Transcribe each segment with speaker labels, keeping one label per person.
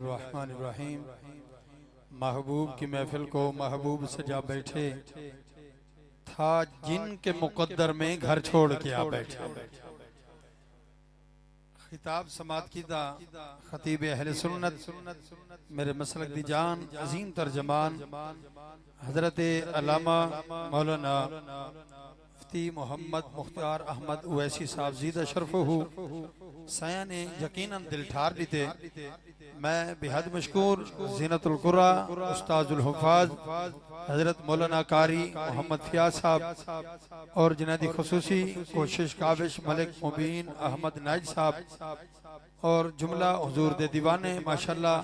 Speaker 1: الرحمن الرحیم۔ محبوب کی محفل کو محبوب سجا بیٹھے، تھا جن کے مقدر میں گھر چھوڑ کے آ بیٹھے۔ خطاب سماعت کیتا خطیب اہل سنت میرے مسلک دی جان عظیم ترجمان حضرت علامہ مولانا مفتی محمد مختار احمد اویسی صاحب زیدہ شرف ہو سایہ نے یقیناً دل ٹھار لیتے۔ میں بہت مشکور زینت القرآن استاذ الحفاظ حضرت مولانا قاری محمد فیاض صاحب اور جنادی خصوصی کوشش کاوش ملک مبین احمد نائج صاحب اور جملہ حضور دے دیوانے ماشاءاللہ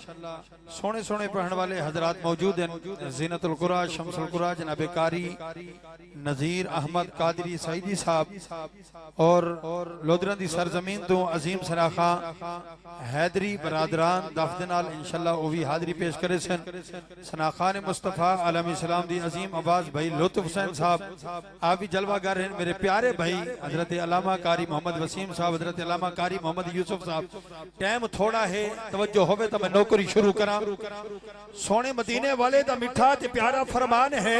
Speaker 1: سونے سونے پڑھنے والے حضرات موجود ہیں۔ زینت القرآن شمس القرآن جناب قاری نظیر احمد قادری سعیدی صاحب اور لودران دی سرزمین تو عظیم سناخان حیدری برادران دافدنال انشاءاللہ اوی حاضری پیش کرے سن۔ سناخان مصطفیٰ عالم اسلام دی عظیم آواز بھائی لطف حسین صاحب آپ بھی جلوہ گر ہیں۔ میرے پیارے بھائی حضرت علامہ قاری محمد وسیم صاحب، حضرت علامہ قاری محمد یوسف صاحب، ٹائم تھوڑا ہے توجہ ہوئے تو میں نوکری شروع کرا۔ سونے مدینے والے دا مٹھا تے پیارا فرمان ہے،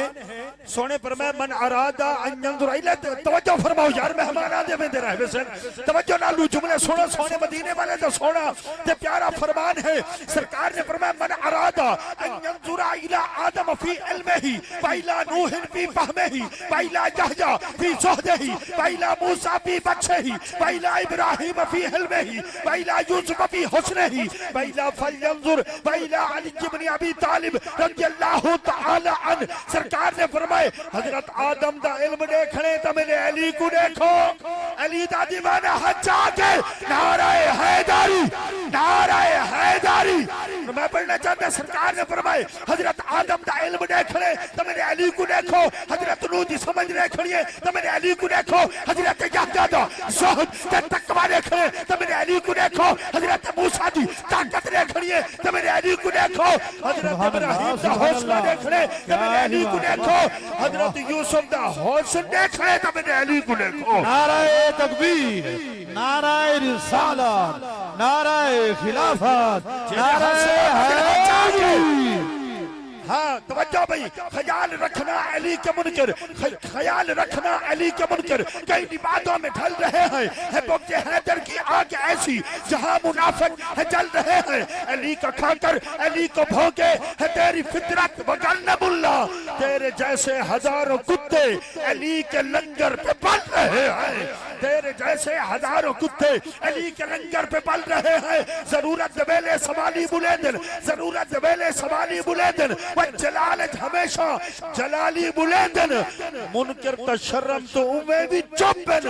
Speaker 1: سونے پر میں من ارادہ ان ینظر الیہ، توجہ فرماؤ یار مہمان آدھے میں دے رہے ہیں، توجہ نالو جملے سونا سونے مدینے والے دا سونا تے پیارا فرمان ہے۔ سرکار نے فرمایا من ارادہ ان ینظر الی آدم فی علمہ وإلی نوح فی فہمہ وإلی یحییٰ فی زہدہ وإلی موسیٰ فی بطشہ وإلی ابراہیم فی حلمہ وإلی یوسف فی حسنہ وإلی فلینظر وإلی علی بن ابی طالب رضی اللہ تعالی عنہ۔ سرکار نے فرمائے حضرت آدم دا علم دیکھنے تو میرے علی کو دیکھو، علی دا دیوانہ حجا کے نعرہ حیداری، نعرہ حیداری۔ میں پڑھنا چاہتا سرکار نے فرمائے حضرت آدم دا علم دیکھنے تو میرے علی کو دیکھو، حضرت نوح دی سمجھ دیکھنے تو میرے علی کو دیکھو، حضرت یحییٰ دا زہد تے تقوی دیکھنے تو میرے علی کو دیکھو، حضرت موسیٰ دی طاقت دیکھنی ہے تو میرے علی کو دیکھو، حضرت ابراہیم دا حوصلہ دیکھنے تو میرے علی کو دیکھو، حضرت یوسف دا حسن دیکھنے تو میرے علی کو دیکھو۔
Speaker 2: نعرہ تکبیر، نعرہ رسالت، نعرہ خلافت، نعرہ حیدری۔
Speaker 3: ہاں توجہ بھئی، خیال رکھنا علی کے منکر، خیال رکھنا علی کے منکر کئی باتوں میں ڈھل رہے ہیں۔ ہے بغض حیدر کی آگ ایسی جہاں منافق ہے جل رہے ہیں، علی کا کھا کر علی کو بھوگے ہے تیری فطرت وغنب اللہ، تیرے جیسے ہزاروں کتے علی کے لنگر پہ پل رہے ہیں، تیرے جیسے ہزاروں کتے علی کے لنگر پہ پل رہے ہیں۔ ضرورت ویلے سوالی بلیندن، ضرورت ویلے سوالی بلیندن، جلالت ہمیشہ جلالی بلیندن، منکر تشرم تو امیں بھی چپن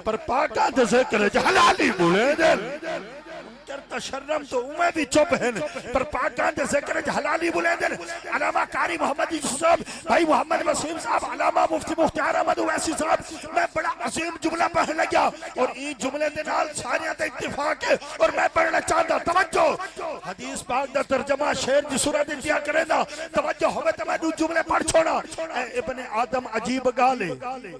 Speaker 3: پر پاکا دے ذکر جلالی بلیندن، منکر تشرم تو امیں بھی چپن پر پاکا دے ذکر جلالی بلیندن۔ علامہ قاری محمد یوسف صاحب، بھائی محمد وسیم صاحب، علامہ مفتی مختار احمد اویسی صاحب، میں بڑا عظیم جملہ پڑھ لگیا اور یہ جملے دے نال ساریاں تے اتفاق ہے اور میں پڑھنا چاہتا توجہ حدیث پاک دا ترجمہ شعر دی صورت انتہا کرے دا توجہ ہوئے تو میں دو جملے پڑھ چھوڑا۔ اے ابن آدم عجیب گالے،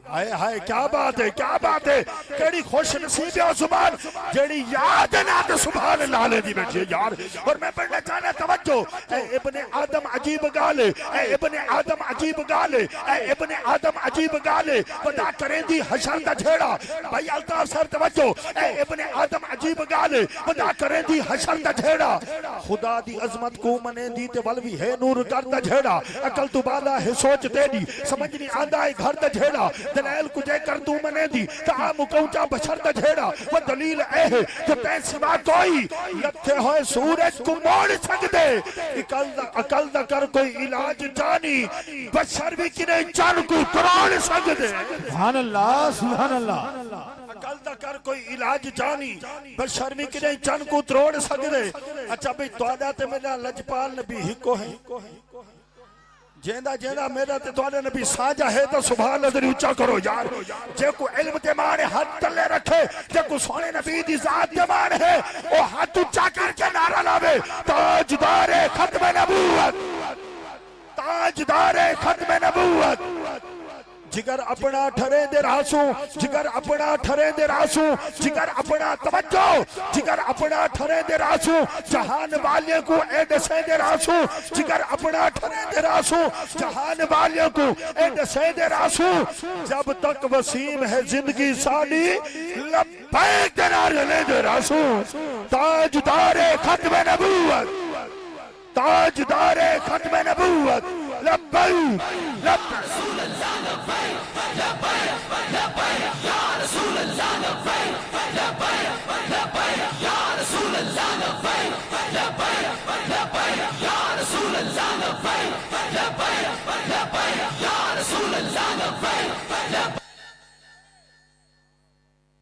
Speaker 3: ہائے ہائے کیا بات ہے، کیا بات ہے، کیڑی خوش نصیب ہے زبان جیڑی یاد نہ تے سبحان اللہ لے دی بیٹھے یار۔ اور میں پڑھنا چاہنا توجہ اے ابن آدم عجیب گالے، اے ابن آدم عجیب گالے، اے ابن آدم عجیب گالے، ودا کریں دی حشر دا جھیڑا۔ بھائی الطاف صاحب توجہ اے ابن آدم عجیب گالے، ودا کریں دی حشر دا جھیڑا، خدا دی عظمت کو منے دی تے ولوی ہے نور کر دا جھیڑا، عقل تو بالا ہے سوچ تیری سمجھ نہیں آندہ ہے گھر دا جھیڑا، دلائل کو جے کر تو منے دی تعام کوچا بشر دا جھیڑا، وہ دلیل اے ہے کہ تے سوا کوئی لکھے ہوئے سورج کو موڑ سک دے، عقل دا کر کوئی علاج جانی بشر بھی کنے چن کو تراڑ سک دے۔
Speaker 2: سبحان اللہ، سبحان اللہ۔
Speaker 3: عقل دا کر کوئی علاج جانی بشر بھی کنے چن کو تراڑ سک دے۔ اچھا بھئی توڑا تے میرا لجپال نبی ہکو ہے، جیندہ جیندہ میرا تے توڑا نبی ساجہ ہے تو سبحان اللہ اچھا کرو یار۔ جے کو علم تے مانے ہاتھ تلے رکھے، جے کو سونے نبی دی ذات تے مانے ہے وہ ہاتھ اچھا کر کے نعرہ لاوے تاجدار ختم نبوت، تاجدار ختم نبوت، جگر اپنا ٹھرے دے راسو جگر اپنا ٹھرے دے راسو جگر اپنا توجہ جگر اپنا ٹھرے دے راسو جہان والے کو ایڈ سے دے راسو جگر اپنا ٹھرے دے راسو جہان والے کو ایڈ سے دے راسو جب تک وسیم ہے زندگی سالی لبیک دے نعرے لے دے راسو تاجدار ختم نبوت تاجدار ختم نبوت لبیک لبیک رسول اللہ لبیک لبیک لبیک یا رسول اللہ لبیک لبیک لبیک یا رسول اللہ لبیک لبیک لبیک یا رسول اللہ لبیک لبیک لبیک یا رسول اللہ لبیک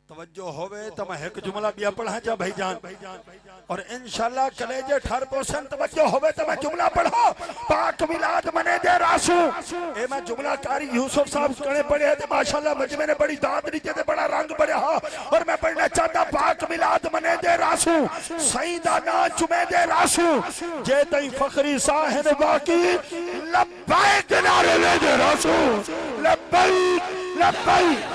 Speaker 3: توجہ ہوئے تو میں ایک جملہ بھی پڑھا جا بھائی جان اور انشاءاللہ کلیجے 18% توجہ ہوئے تو میں جملہ پڑھا پاک ولاد منے دے راسو اے میں جملہ کاری یوسف صاحب کنے پڑھے تھے ماشاءاللہ مجمع نے بڑی داد نیچے تھے بڑا رنگ بڑے ہاں اور میں پڑھنا چاہتا پاک ولاد منے دے راسو سیدہ نا چمے دے راسو جے تئی فخری ساہن باقی لبیک نعرے لے دے راسو لبیک لبیک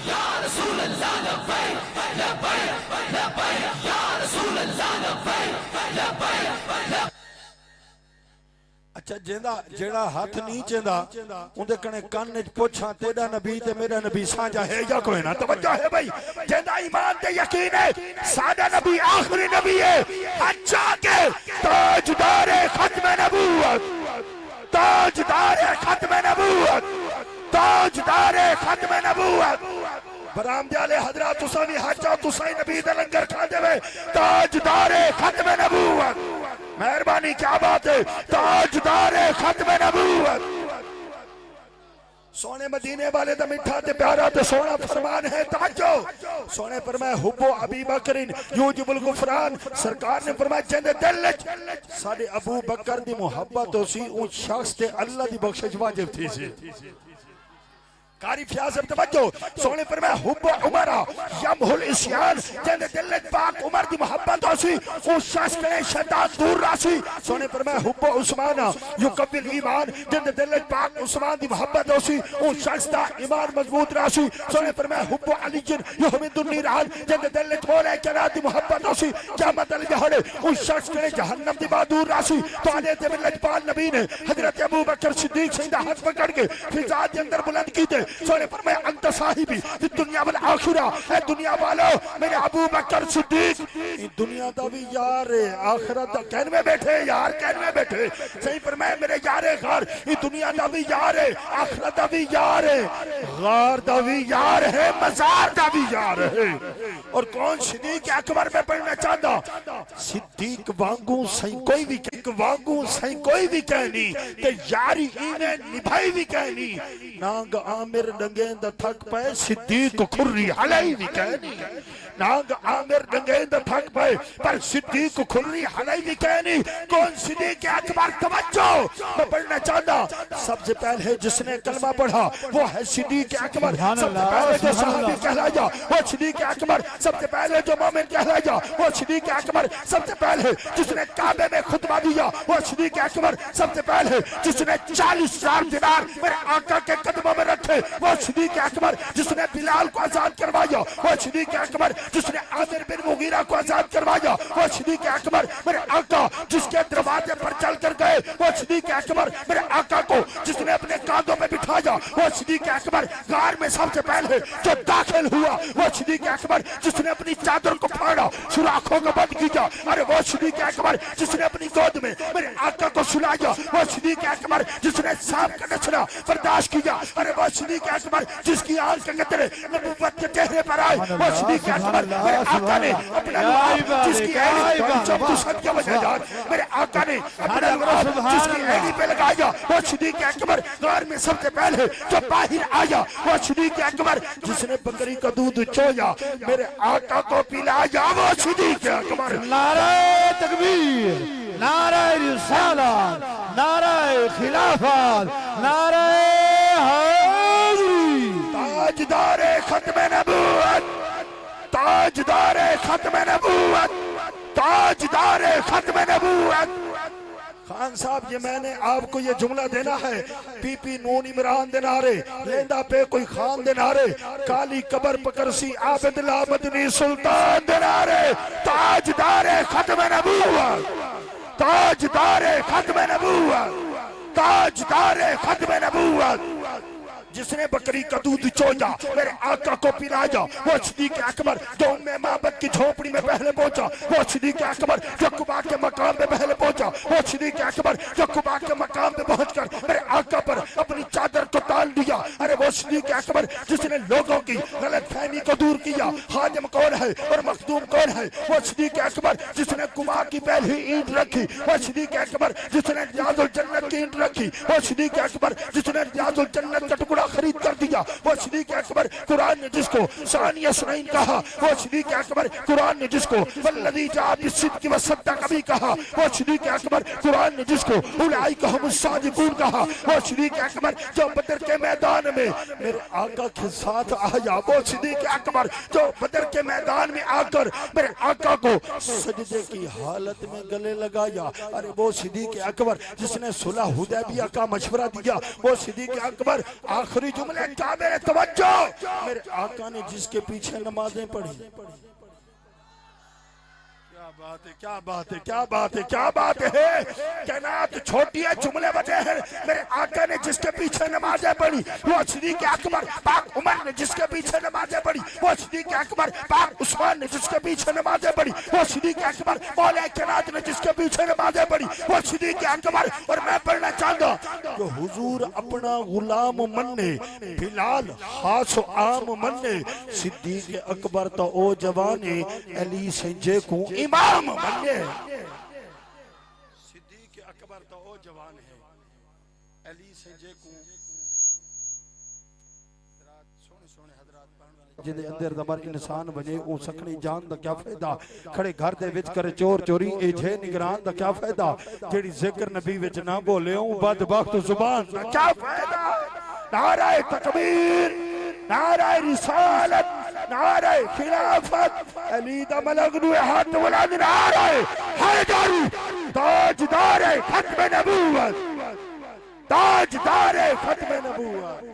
Speaker 3: یا رسول اللہ لبیک لبیک لبیک یا رسول اللہ لبیک لبیک اچھا جیڑا ہاتھ نہیں چیندہ اندھے کنے کاننے پوچھا تیرا نبی تے میرا نبی سانجا ہے یا کوئی نہ توجہ ہے بھائی جیندہ ایمان تے یقین ہے سادہ نبی آخری نبی ہے اچھا کے تاجدار ختم نبوت تاجدار ختم نبوت تاجدار ختم نبوت برام دیالے حضرات اساوی حجہ تسائی نبی دے لنگر کھا دے وے تاجدار ختم نبوت مہربانی کیا بات ہے تاجدار ختم نبوت سونے مدینے والے دا مٹھا تے پیارا تے سونا فرمان ہے توجہ سونے پر میں حبو ابی بکرین یوجب الغفران سرکار نے فرمایا جندے دلچ ساڑھے ابو بکر دی محبت ہو سی اون شخص تے اللہ دی بخشش واجب تھی سی کاری فیاضم توجہ سونے پر میں حب عمرہ یمہ الاسیان جن دلت پاک عمر دی محبت ہوسی اس شخص کے شیطان دور راسی سونے پر میں حب عثمانہ یقبل ایمان جن دلت پاک عثمان دی محبت ہوسی اس شخص دا ایمان مضبوط راسی سونے پر میں حب علی جن یحمد النیران جن دلت مولا کرات دی محبت ہوسی قیامت الجہر اس شخص کے جہنم دی بات دور راسی تو آنے تے من لجبال نبی نے حضرت ابو بکر صدیق سیدہ ہاتھ پکڑ کے فضاد اندر بلند کی تے سونے پر میں انت صاحبی دنیا والآخرہ اے دنیا والو میرے ابو بکر صدیق دنیا دا بھی یار آخرت دا کہن میں بیٹھے یار کہن میں بیٹھے صحیح پر میں میرے یار غار دنیا دا بھی یار آخرت دا بھی یار غار دا بھی یار ہے مزار دا بھی یار ہے اور کون صدیق اکبر میں پڑھنا چاہتا صدیق وانگوں سائیں کوئی بھی وانگوں سائیں کوئی بھی کہنی تے یاری انہیں نبھائی بھی کہنی نانگ عامر ڈنگیں دا تھک پائے صدیق کھری حلائی بھی کہنی نانگ عامر ڈنگیں دا تھک پائے پر صدیق کھری حلائی بھی کہنی کون صدیق اکبر توجہ میں پڑھنا چاہتا سب سے پہلے جس نے کلمہ پڑھا وہ ہے صدیق اکبر سب سے پہلے جو صحابی کہلایا وہ صدیق اکبر سب سے پہلے جو مومن کہلایا وہ صدیق اکبر سب سے پہلے جس نے کعبے میں خطبہ دیا وہ صدیق اکبر سب سے پہلے جس نے 40,000 دینار میرے آقا کے قدموں میں رکھے وہ صدیق اکبر جس نے بلال کو آزاد کروایا وہ صدیق اکبر جس نے عامر بن مغیرہ کو آزاد کروایا وہ صدیق اکبر میرے آقا جس کے دروازے پر چل کر گئے وہ صدیق اکبر میرے آقا کو جس نے اپنے کاندھوں میں بٹھایا وہ صدیق اکبر غار میں سب سے پہلے جو داخل ہوا وہ صدیق اکبر جس نے اپنی چادر کو پھاڑا سوراخوں کو بند کیا ارے وہ صدیق اکبر جس نے اپنی گود میں میرے آقا کو سلایا وہ صدیق اکبر جس نے سانپ کا نچنا برداشت کیا ارے وہ صدیق اکبر جس کی آنکھ کے قطرے نبوت کے چہرے پر آئے وہ صدیق اکبر میرے آقا نے اپنا لعاب جس کی ایلی جب تو سب کے وجہ جان میرے آقا نے اپنا لعاب جس کی ایلی پہ لگایا وہ صدیق اکبر غار میں سب سے پہلے جو باہر آیا وہ صدیق اکبر جس نے بکری کا دودھ چویا میرے آقا کو پلایا وہ صدیق اکبر
Speaker 2: نعرہ تکبیر نعرہ رسالت نعرہ خلافت نعرہ حیدری
Speaker 3: تاجدار ختم نبوت تاجدار ختم نبوت تاجدار ختم نبوت خان عثمان صاحب یہ میں نے آپ کو یہ جملہ دینا ہے پی پی نون عمران دینارے لیندہ پہ کوئی خان دینارے کالی قبر پکرسی عابد لابدنی سلطان دینارے تاجدار ختم نبوت تاجدار ختم نبوت تاجدار ختم نبوت جس نے بکری کا دودھ چویا میرے آقا کو پلایا وہ صدیق اکبر جو ام معبد کی جھوپڑی میں پہلے پہنچا وہ صدیق اکبر جو قباء کے مقام پہ پہلے پہنچا وہ صدیق اکبر جو قباء کے مقام پہ پہنچ کر میرے آقا پر اپنی چادر کو تال دیا ارے وہ صدیق اکبر جس نے لوگوں کی غلط فہمی کو دور کیا خادم کون ہے اور مخدوم کون ہے وہ صدیق اکبر جس نے قباء کی پہلی اینٹ رکھی وہ صدیق اکبر جس نے ریاض الجنت کی اینٹ رکھی وہ صدیق اکبر جس نے ریاض الجنت کا ٹکڑا خرید کر دیا وہ صدیق اکبر قرآن نے جس کو ثانی اثنین کہا وہ صدیق اکبر قرآن نے جس کو والذی جاء بالصدق وصدق بھی کہا وہ صدیق اکبر قرآن نے جس کو اولئک هم الصادقون کہا وہ صدیق اکبر جو بدر کے میدان میں میرے آقا کے ساتھ آیا وہ صدیق اکبر جو بدر کے میدان میں آ کر میرے آقا کو سجدے کی حالت میں گلے لگایا ارے وہ صدیق اکبر جس نے صلح حدیبیہ کا مشورہ دیا وہ صدیق اکبر آخری جملے کیا میرے توجہ میرے آقا نے جس کے پیچھے نمازیں پڑھی کیا بات ہے کیا بات ہے کیا بات ہے کیا بات ہے کائنات چھوٹی ہے جملے بجے ہیں میرے آقا نے جس کے پیچھے نمازیں پڑھی وہ صدیق اکبر پاک عمر نے جس کے پیچھے نمازیں پڑھی وہ صدیق اکبر پاک عثمان نے جس کے پیچھے نمازیں پڑھی وہ صدیق اکبر مولا کائنات نے جس کے پیچھے نمازیں پڑھی وہ صدیق اکبر اور میں پڑھنا چاہتا کہ حضور اپنا غلام مننے بلال خاص و عام مننے صدیق اکبر تو او جوانے علی سنجے کو امام مننے صدیق اکبر تو او جوان ہے علی سنجے کو سونے حضرات
Speaker 2: جدے اندر دمر انسان بنے او سکھنی جان دا کیا فائدہ کھڑے گھر دے وچ کرے چور چوری اے جھے نگران دا کیا فائدہ جیڑی ذکر نبی وچ نہ بولے ہوں بدبخت زبان دا کیا فائدہ
Speaker 3: نعرہ تکبیر نعرہ رسالت نعرہ خلافت علی دا ملغنو ہاتھ ولاد نعرہ حیدری تاجدار ختم نبوت تاجدار ختم نبوت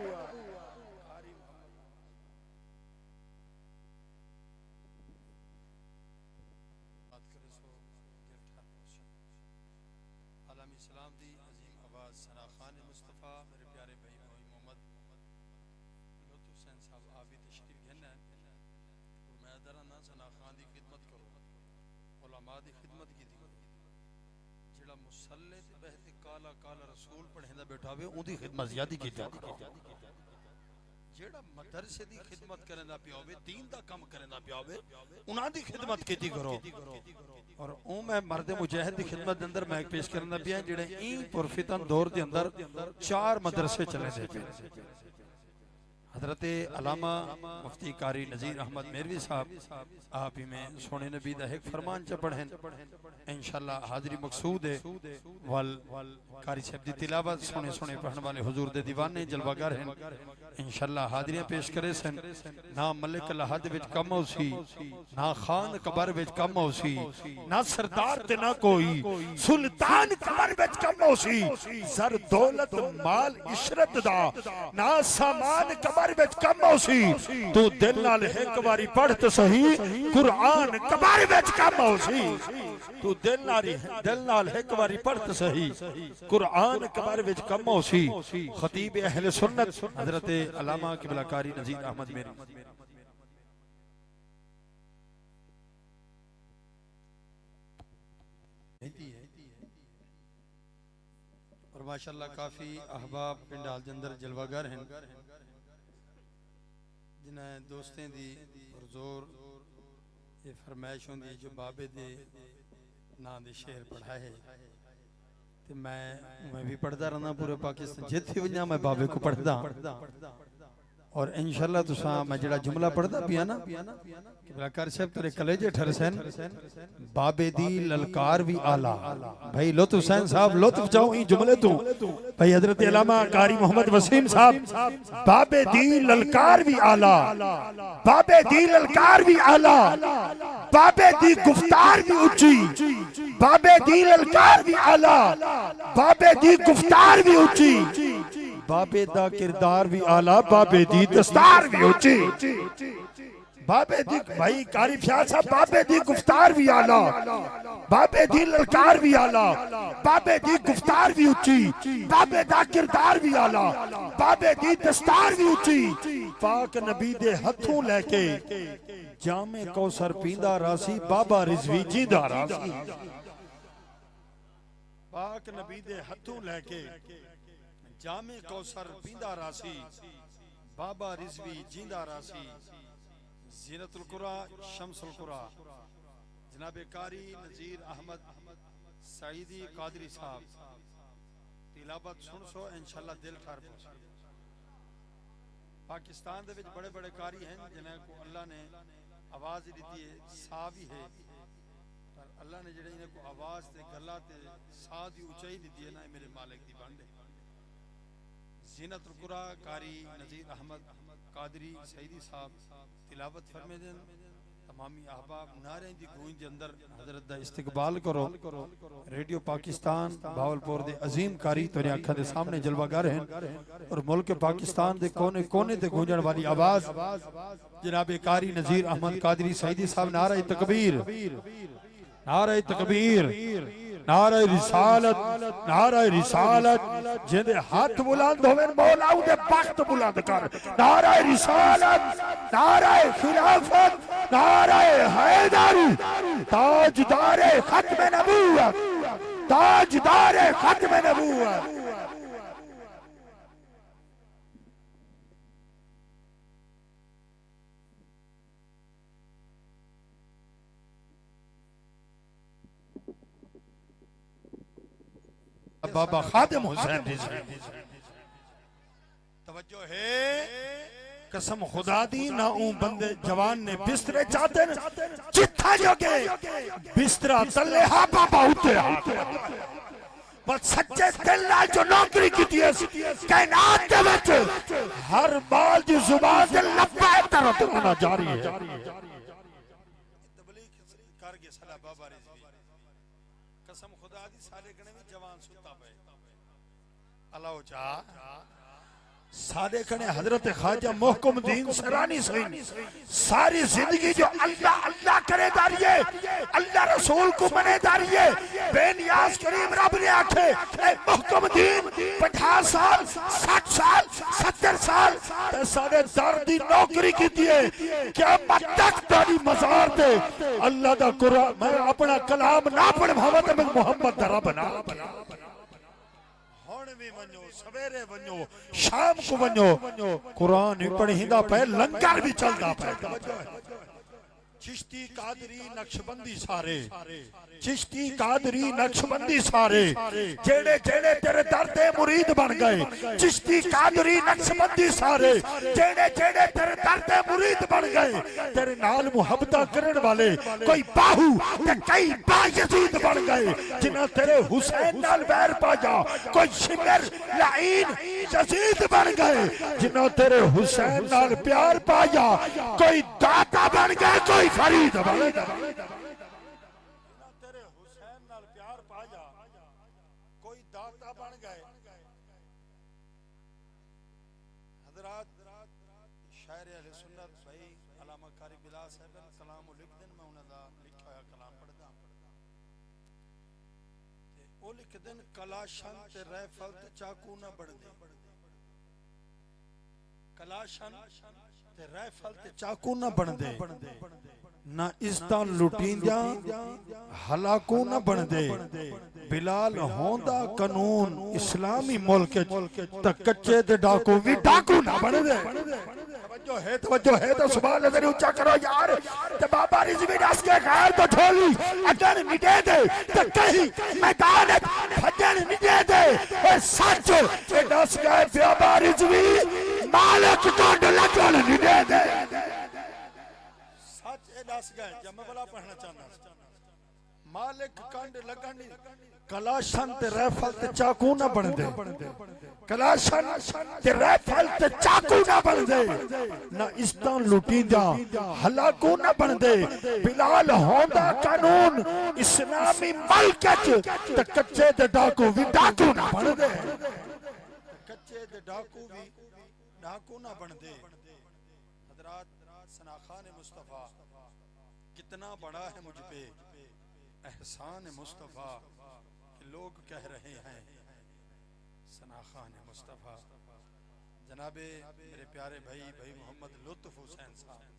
Speaker 1: بیٹھا ہوئے ان دی خدمت زیادی کی جاتی جیڑا مدرسے دی خدمت کرنا پیا ہوئے دین دا کم کرنا پیا ہوئے انہاں دی خدمت کیتی کرو اور اون میں مرد مجاہد دی خدمت دے اندر میں ایک پیش کرنا پیا جڑے این پرفتن دور دے اندر 4 مدرسے چلے دے پے حضرت علامہ مفتی قاری نذیر احمد میروی صاحب آپ ہی میں سونے نبی دا ایک فرمان چا پڑھیں انشاءاللہ حاضری مقصود ہے وال قاری صاحب دی تلاوت سونے سونے پڑھنے والے حضور دے دیوانے جلوہ گر ہیں انشاءاللہ حاضریاں پیش کرے سن نہ ملک لحد وچ کم ہو سی نہ خان قبر وچ کم ہو سی
Speaker 3: نہ سردار تے نہ کوئی سلطان قبر وچ کم ہو سی زر دولت مال عشرت دا نہ سامان قبر وچ کم ہو سی تو دل نال ایک واری پڑھ تے صحیح قرآن قبر وچ کم ہو سی تو دل نال ایک واری پڑھ تے صحیح قرآن قبر وچ کم ہو سی
Speaker 1: خطیب اہل سنت حضرت علامہ قبلہ قاری نذیر احمد میروی اور ماشاءاللہ کافی احباب پنڈال جندر جلوہ گر ہیں جنہیں دوستیں دی اور زور یہ فرمائش ہوں دی جو بابے دے نا دے شہر پڑھائے تو میں بھی پڑھتا رہنا پورے پاکستان جتھی وجہ میں بابے کو پڑھتا اور انشاءاللہ تساں میں جڑا جملہ پڑھدا پیا نا کہ بلاکار صاحب تیرے کلیجے ٹھرسن بابے دی للکار بھی آلہ بھائی لطف حسین صاحب لطف جاؤ ہی جملے تو
Speaker 2: بھائی حضرت علامہ قاری محمد وسیم صاحب بابے دی للکار بھی آلہ بابے دی للکار بھی آلہ بابے دی گفتار بھی اچھی بابے دی للکار بھی آلہ بابے دی گفتار بھی اچھی بابے دا کردار بھی آلہ بابے دی دستار بھی اچھی بابے دی بھائی قاری فیاض صاحب بابے دی گفتار بھی آلہ بابے دی للکار بھی آلہ بابے دی گفتار بھی اچھی بابے دا کردار بھی آلہ بابے دی دستار بھی اچھی پاک نبی دے ہتھوں لے کے جام کوثر پیندا راسی بابا رضوی جیندا راسی پاک نبی دے ہتھوں لے کے جام کوثر پیندا راسی بابا رضوی جیندا راسی زینت القرآن شمس القرآن جناب قاری نذیر احمد سعیدی قادری صاحب تلاوت سن سو انشاءاللہ دل ٹھار پہنچے پاکستان دے وچ بڑے بڑے قاری ہیں جنہیں کو اللہ نے آواز دیتی ہے سا بھی ہے پر اللہ نے جڑے انہیں کو آواز تے گلا تے سا دی اونچائی دیتی ہے نا میرے مالک دی بانڈے زینت القرآن قاری نذیر احمد قادری سعیدی صاحب تلاوت فرمے دیں تمامی احباب نعرے دی گونج دے اندر حضرت دا استقبال کرو ریڈیو پاکستان بھاولپور دے عظیم قاری تیرے آنکھاں دے سامنے جلوہ گر ہیں اور ملک پاکستان دے کونے کونے تے گونجن والی آواز جناب قاری نذیر احمد قادری سعیدی صاحب نعرہ تکبیر نعرہ تکبیر نعرہ رسالت جن دے ہاتھ بلند ہوئے مولا دے بخت بلند کر نعرہ رسالت نعرہ خلافت نعرہ حیدر تاجدار ختم نبوت تاجدار ختم نبوت بابا خادم حسین رضوی توجہ ہے قسم خدا دی نہ اون بندے جوان نے بسترے چاہتے ہیں جتھا جو گئے بسترہ تلے ہاں بابا ہوتے ہیں بس سچے دل نال جو نوکری کی دیئے کائنات دے وچ ہر بال دی زبان دے لبائے طرح ہونا جاری ہے تبلیغ کارگے صلاح بابا رضوی قسم خدا دی سارے گنے میں جوان ستا پہ اللہ چاہ سارے کنے حضرت خواجہ محکم دین سرانی سوئن ساری زندگی جو اللہ اللہ کرے داریے اللہ رسول کو منے داریے بے نیاز کریم رب نے آکھے اے محکم دین 50 سال 60 سال 70 سال تے سارے دردی نوکری کی دیئے کیا مدک تاری مزار دے اللہ دا قرآن میں اپنا کلام نہ پڑھ بھاوت میں محمد دا رب نہ بھی ونیو سویرے ونیو شام کو ونیو قرآن پڑھیندہ پہ لنگر بھی چلدا پہ چشتی قادری نقشبندی سارے چشتی قادری نقشبندی سارے جیڑے جیڑے تیرے درد مرید بن گئے چشتی قادری نقشبندی سارے جیڑے جیڑے تیرے درد مرید بن گئے تیرے نال محبتہ کرن والے کوئی باہو تے کئی با یزید بن گئے جنہ تیرے حسین نال بیر پا جا کوئی شمر لعین یزید بن گئے جنہ تیرے حسین نال پیار پا جا کوئی داتا بن گئے کوئی فرید بن گئے تیرے حسین نال پیار پایا کوئی داتا بن گئے حضرات شاعر اہل سنت بھائی علامہ قاری بلال صاحب کلام لکھ دن میں انہوں دا لکھا ہوا کلام پڑھ دا وہ لکھ دن کلاشن تے ریفل تے چاکو نہ بڑھ دے کلاشن تے ریفل تے چاکو نہ بڑھ دے نہ استان لٹین دیا ہلاکو نہ بن دے بلال ہوندہ قانون اسلامی ملک تک کچے دے ڈاکو بھی ڈاکو نہ بن دے توجہ ہے تو سبحان اللہ اچھا کرو یار تے بابا رضوی ناس کے خیر تو چھولی اگر نٹے دے تو کہیں میدانت بھجن نٹے دے اے سچ اے ناس کے بابا رضوی
Speaker 3: مالک کنڈ لگن نہیں دے دے
Speaker 2: سچ اے دس گئے جب میں بلا پڑھنا چاہنا مالک کنڈ لگن نہیں کلاشن تے ریفل تے چاقو نہ بن دے
Speaker 3: کلاشن تے ریفل تے چاقو نہ بن دے
Speaker 2: نہ استان لٹی جا
Speaker 3: ہلاکو نہ بن دے بلال ہوندا قانون اسلامی ملکت تے کچے تے ڈاکو بھی ڈاکو نہ بن دے
Speaker 2: کچے دے ڈاکو بھی ڈاکو نہ بن دے حضرات سناخان مصطفیٰ کتنا بڑا ہے مجھ پہ احسان مصطفیٰ کہ لوگ کہہ رہے ہیں سناخان مصطفیٰ جناب میرے پیارے بھائی محمد لطف حسین صاحب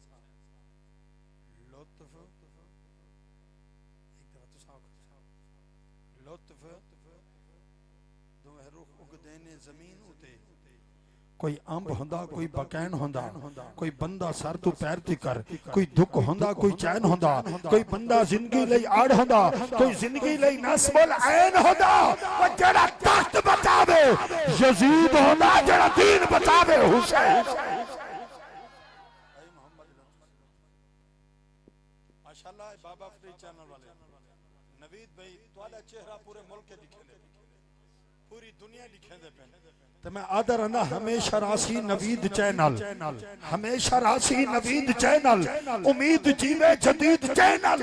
Speaker 2: لطف ایک دفعہ تو ساکھ لطف دوہے روح اگ دینے زمین ہوتے کوئی امب ہوندا کوئی بکین ہوندا کوئی بندہ سر تو پیر تی کر کوئی دکھ ہوندا کوئی چین ہوندا کوئی بندہ زندگی لئی آڑ ہوندا کوئی زندگی لئی نصب العین ہوندا
Speaker 3: وہ جڑا تخت بچاوے یزید ہوندا جڑا دین بچاوے حسین
Speaker 2: ماشاءاللہ بابا فری چینل والے نوید بھائی تواڈا چہرہ پورے ملک کے دکھے دے پوری دنیا دکھے دے پہ تو میں آدھر انا ہمیشہ راسی نوید چینل
Speaker 3: ہمیشہ راسی نوید چینل امید جیوے جدید چینل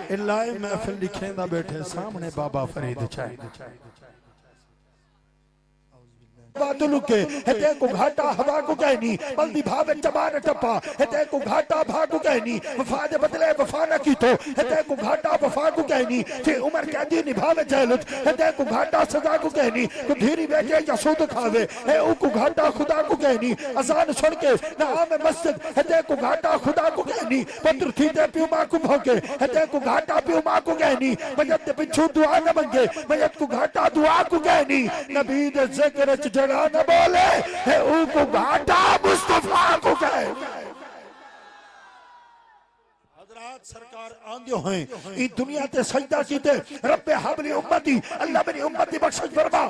Speaker 2: اللہ محفل لکھیں دا بیٹھے سامنے بابا فرید چینل
Speaker 3: بات لکے ہتے کو گھاٹا ہوا کو کہنی بلدی بھاوے چبار ٹپا ہتے کو گھاٹا بھا کو کہنی وفا دے بدلے وفا نہ کی تو ہتے کو گھاٹا وفا کو کہنی تھی عمر قیدی نبھاوے جہلت ہتے کو گھاٹا سزا کو کہنی تو دھیری بیٹے یا سود کھاوے ہے او کو گھاٹا خدا کو کہنی اذان سن کے نہ آم مسجد ہتے کو گھاٹا خدا کو کہنی پتر تھی تے پیو ماں کو بھوکے ہتے کو گھاٹا پیو ماں کو کہنی میت دے پچھو دعا نہ منگے میت کو گھاٹا دعا کو کہنی نبی دے ذکر جڑا نہ بولے ہے او کو گھاٹا مصطفیٰ کو کہے
Speaker 2: حضرات سرکار آندھو ہیں
Speaker 3: ای دنیا تے سجدہ کیتے رب حبلی امتی اللہ میری امتی بخشش فرما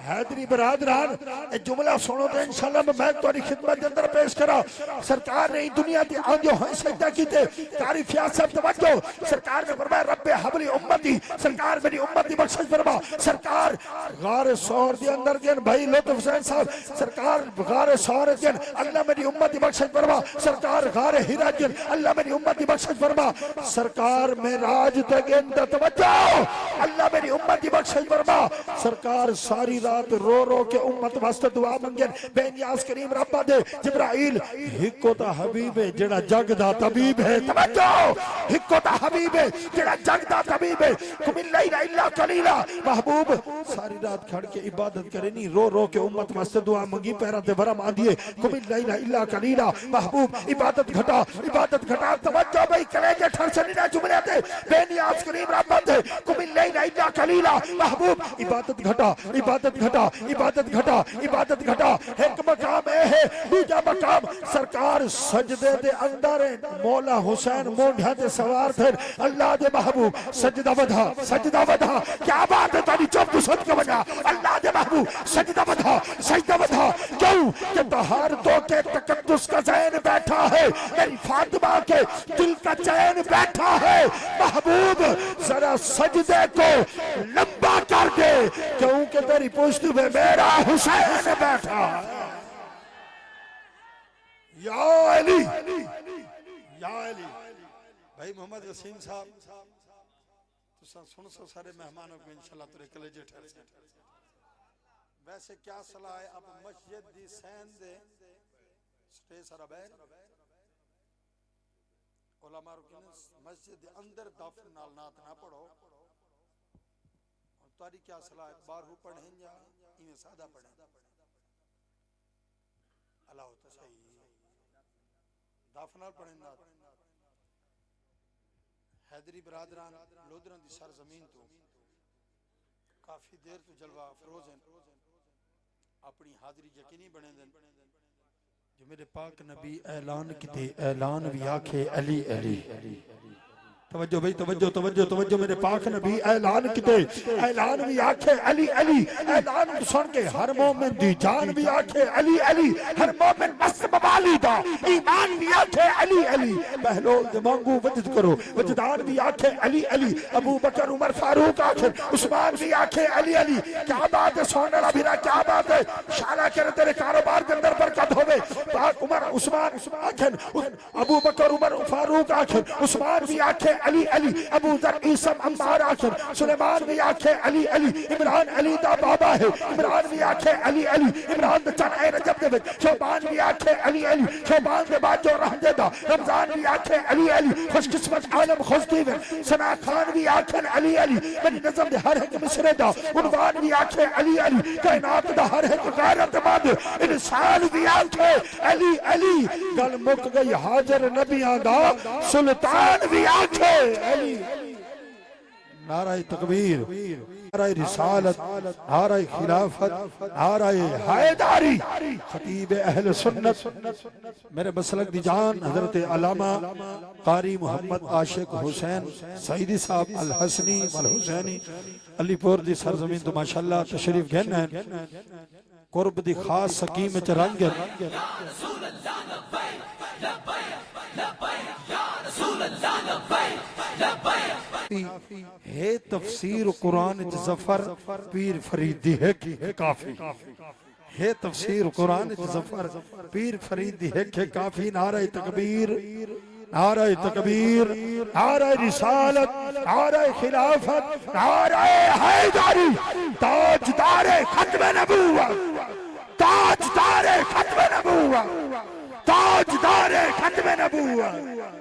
Speaker 3: حیدری برادران اے جملہ سنو دے انشاءاللہ میں توری خدمت دے اندر پیش کرا سرکار نے ای دنیا تے آندھو ہیں سجدہ کیتے قاری فیاض صاحب توجہ سرکار نے فرمایا رب حبلی امتی سرکار میری امتی بخشش فرما سرکار غار سور دے اندر دین بھائی لطف حسین صاحب سرکار غار سور دین اللہ میری امتی بخشش فرما سرکار غار ہیرا دین اللہ میری امتی بخشش فرما سرکار میں راج تگین دا توجہ اللہ میری امتی بخشش فرما سرکار ساری رات رو رو کے امت واسطے دعا منگین بے نیاز کریم ربا دے جبرائیل ہکو تا حبیب ہے جڑا جگ دا طبیب ہے توجہ ہکو تا حبیب ہے جڑا جگ دا طبیب ہے کم اللیل الا قلیلا محبوب ساری رات کھڑ کے عبادت کرنی رو رو کے امت واسطے دعا منگی پیرا تے ورم آدھیے کم اللیل الا قلیلا محبوب عبادت گھٹا توجہ بھئی کرے جے ٹھر سے نینا جملے تے بے نیاز کریم رحمت ہے کم اللیل الا قلیلا محبوب عبادت گھٹا ایک مقام ہے دوجا مقام سرکار سجدے دے اندر مولا حسین مونڈھا تے سوار تھے اللہ دے محبوب سجدہ ودا کیا بات ہے تاری چوب سن کے وجہ اللہ دے محبوب سجدہ ودا کیوں کہ تہار دو کے تقدس کا زین بیٹھا ہے میری فاطمہ کے دل کا چین بیٹھا ہے محبوب ذرا سجدے کو لمبا کر دے کیونکہ تیری پشت میں میرا حسین بیٹھا ہے یا علی
Speaker 2: بھائی محمد وسیم صاحب تو سن سو سارے مہمانوں کو انشاءاللہ تورے کلیجے ٹھہر سے ویسے کیا صلاح ہے اب مسجد دی سین دے سٹے سارا بیگ علماء رکن مسجد دے اندر دفن نال نات نہ پڑھو تاری کیا صلاح ہے بارہو پڑھیں یا ایمیں سادہ پڑھیں اللہ ہوتا صحیح دفن نال پڑھیں نات حیدری برادران لودران دی سرزمین تو کافی دیر تو جلوہ افروز ہیں اپنی حاضری یقینی بنے دیں جو میرے پاک نبی اعلان کیتے اعلان بھی آکھے علی علی توجہ بھئی توجہ توجہ توجہ میرے پاک نبی اعلان کیتے اعلان بھی آکھے علی علی اعلان سن کے ہر مومن دی جان بھی آکھے علی علی ہر مومن مصب والی دا ایمان بھی آکھے علی علی بہلول دے مانگو وجد کرو وجدان بھی آکھے علی علی ابو بکر عمر فاروق آکھے عثمان بھی آکھے علی علی کیا بات ہے سونے والا بھیرا کیا بات ہے شالا کرے تیرے کاروبار کے اندر برکت ہوئے پاک عمر عثمان آکھے ابو بکر عمر فاروق آکھے عثمان بھی آکھے علی علی ابو ذر عیسم عمار آخر سلیمان بھی آکھے علی علی عمران علی دا بابا ہے عمران بھی آکھے علی علی عمران دا چن اے رجب دے وچ شعبان بھی آکھے علی علی شعبان دے بعد جو رہندے دا رمضان بھی آکھے علی علی خوش قسمت عالم خوشتی وچ ثنا خان بھی آکھے علی علی میری نظم دے ہر ایک مصرے دا عنوان بھی آکھے علی علی کائنات دا ہر ایک غیرت مند انسان بھی آکھے علی علی گل مک گئی حاضر نبیاں دا سلطان بھی آکھے علی نعرہ تکبیر نعرہ رسالت نعرہ خلافت نعرہ حیداری خطیب اہل سنت میرے مسلک دی جان حضرت علامہ قاری محمد عاشق حسین سعیدی صاحب الحسنی والحسینی علی پور دی سرزمین تو ماشاءاللہ تشریف گھن ہیں قرب دی خاص سکیم چرنگ ہے تفسیر قرآن ظفر پیر فریدی ہے کافی ہے تفسیر قرآن ظفر پیر فریدی ہے کافی نعرہ تکبیر نعرہ تکبیر نعرہ رسالت نعرہ خلافت نعرہ حیداری تاجدار ختم نبوت تاجدار ختم نبوت تاجدار ختم نبوت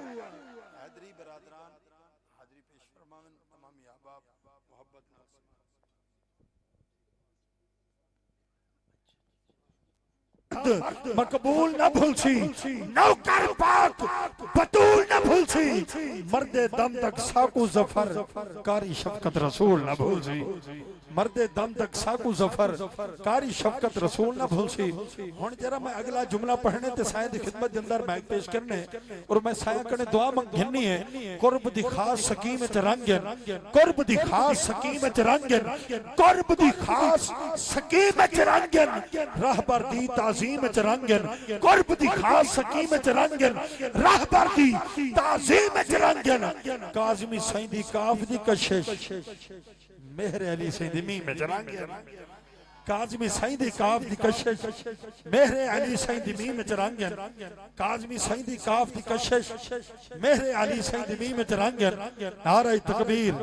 Speaker 2: مقبول نہ بھول سی نوکر پاک بطول نہ بھول سی مرد دم تک ساکو ظفر کاری شفقت رسول نہ بھول سی مرد دم تک ساکو ظفر کاری شفقت رسول نہ بھول سی ہون جرا میں اگلا جملہ پڑھنے تے سائیں دی خدمت اندر مائک پیش کرنے اور میں سائیں کرنے دعا گھننی ہے قرب دی خاص سکیم چرنگن قرب دی خاص سکیم چرنگن قرب دی خاص سکیم چرنگن رہبر دی تعظیم چرنگن قرب دی خاص سکیم چرنگن رہبر دی تعظیم چرنگن کاظمی سائیں دی کاف دی کشش مہر علی سائیں دی میم چرنگن کاظمی سائیں دی کاف دی کشش مہر علی سائیں دی میم چرنگن کاظمی سائیں دی کاف دی کشش مہر علی سائیں دی میم چرنگن نعرہ تکبیر